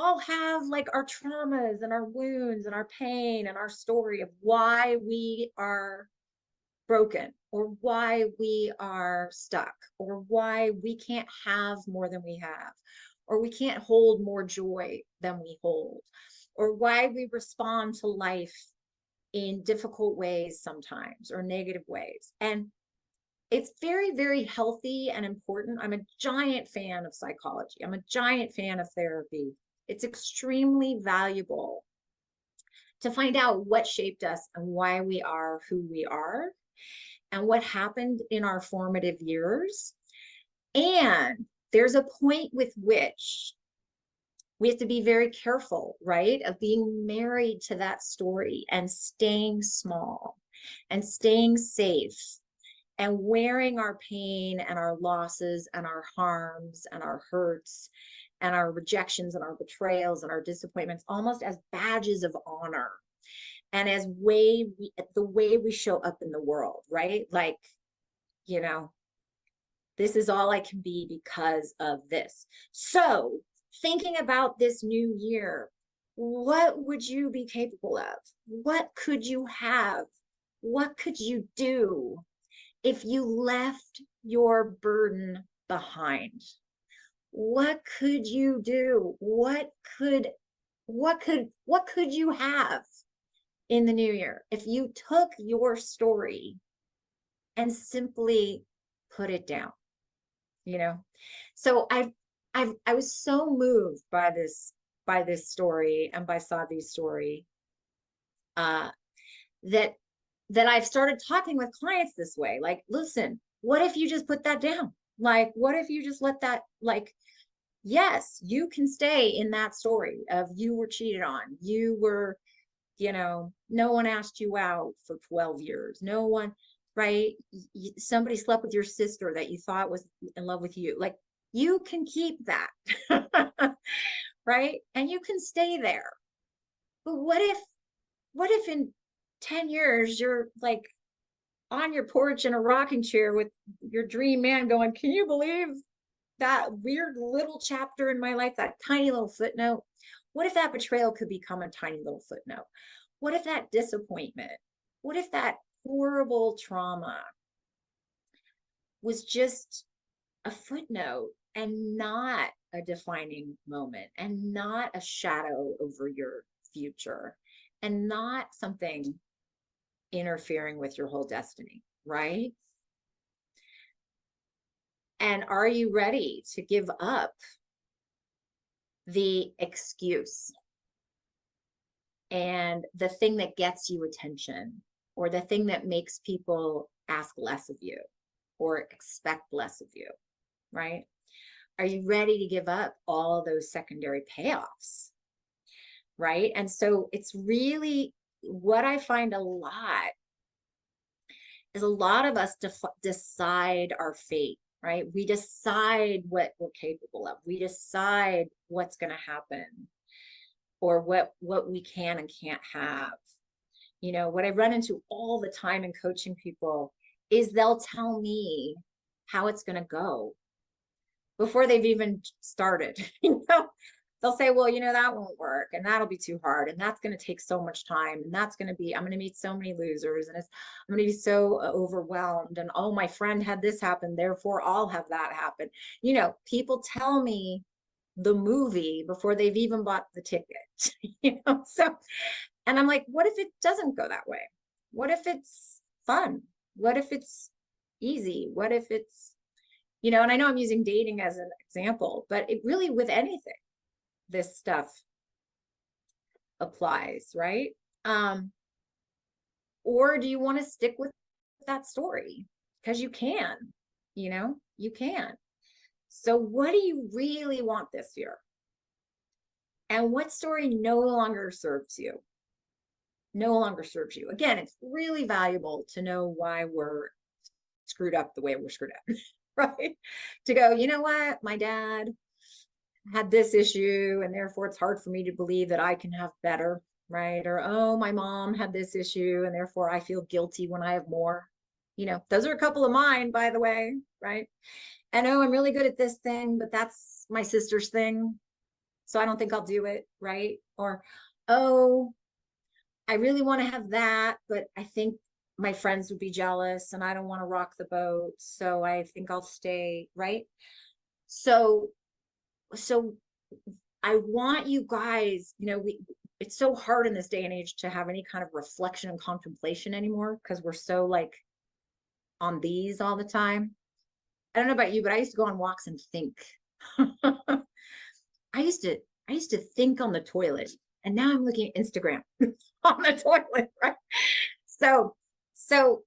all have like our traumas and our wounds and our pain and our story of why we are broken, or why we are stuck, or why we can't have more than we have, or we can't hold more joy than we hold, or why we respond to life in difficult ways sometimes, or negative ways. And it's very, very healthy and important. I'm a giant fan of psychology. I'm a giant fan of therapy. It's extremely valuable to find out what shaped us and why we are who we are and what happened in our formative years. And there's a point with which we have to be very careful, right, of being married to that story and staying small and staying safe and wearing our pain and our losses and our harms and our hurts and our rejections and our betrayals and our disappointments almost as badges of honor, and as the way we show up in the world, right? Like, you know, this is all I can be because of this. So thinking about this new year, what would you be capable of? What could you have? What could you do if you left your burden behind? What could you do? What could you have in the new year if you took your story and simply put it down? You know, so I was so moved by this story and by Sadhvi's story, uh, that I've started talking with clients this way. Like, listen, what if you just put that down? Like, what if you just let that, like, yes, you can stay in that story of you were cheated on, you were, no one asked you out for 12 years, no one, right? Somebody slept with your sister that you thought was in love with you. Like, you can keep that, right? And you can stay there. But what if in 10 years you're like on your porch in a rocking chair with your dream man going, can you believe that weird little chapter in my life, that tiny little footnote? What if that betrayal could become a tiny little footnote? What if that disappointment, what if that horrible trauma was just a footnote and not a defining moment, and not a shadow over your future, and not something interfering with your whole destiny, right? And are you ready to give up the excuse and the thing that gets you attention, or the thing that makes people ask less of you or expect less of you, right? Are you ready to give up all those secondary payoffs, right? And so it's really what I find a lot is a lot of us decide our fate, right? We decide what we're capable of. We decide what's going to happen, or what we can and can't have. What I run into all the time in coaching people is they'll tell me how it's going to go before they've even started. They'll say, well, that won't work, and that'll be too hard, and that's going to take so much time, and I'm going to meet so many losers, and I'm going to be so overwhelmed, and oh, my friend had this happen, therefore I'll have that happen. People tell me the movie before they've even bought the ticket. So, and I'm like, what if it doesn't go that way? What if it's fun? What if it's easy? What if it's, and I know I'm using dating as an example, but it really, with anything, this stuff applies, right? Or do you want to stick with that story? Because you can, you can. So what do you really want this year? And what story no longer serves you? No longer serves you. Again, it's really valuable to know why we're screwed up the way we're screwed up, right? To go, you know what? My dad had this issue, and therefore it's hard for me to believe that I can have better, right? Or, oh, my mom had this issue, and therefore I feel guilty when I have more. Those are a couple of mine, by the way, right? And oh, I'm really good at this thing, but that's my sister's thing. so I don't think I'll do it, right? Or, oh, I really want to have that, but I think my friends would be jealous and I don't want to rock the boat, so I think I'll stay, right? So, so I want you guys, it's so hard in this day and age to have any kind of reflection and contemplation anymore because we're so like on these all the time. I don't know about you, but I used to go on walks and think. I used to I used to think on the toilet, and now I'm looking at Instagram on the toilet, right? So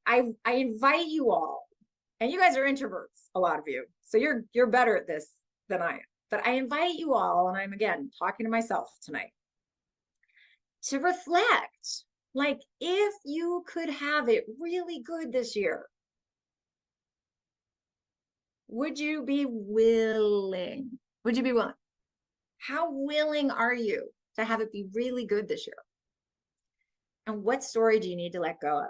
I invite you all, and you guys are introverts, a lot of you. So you're better at this than I am. But I invite you all, and I'm again talking to myself tonight, to reflect. Like if you could have it really good this year, would you be willing? Would you be willing? How willing are you to have it be really good this year? And what story do you need to let go of?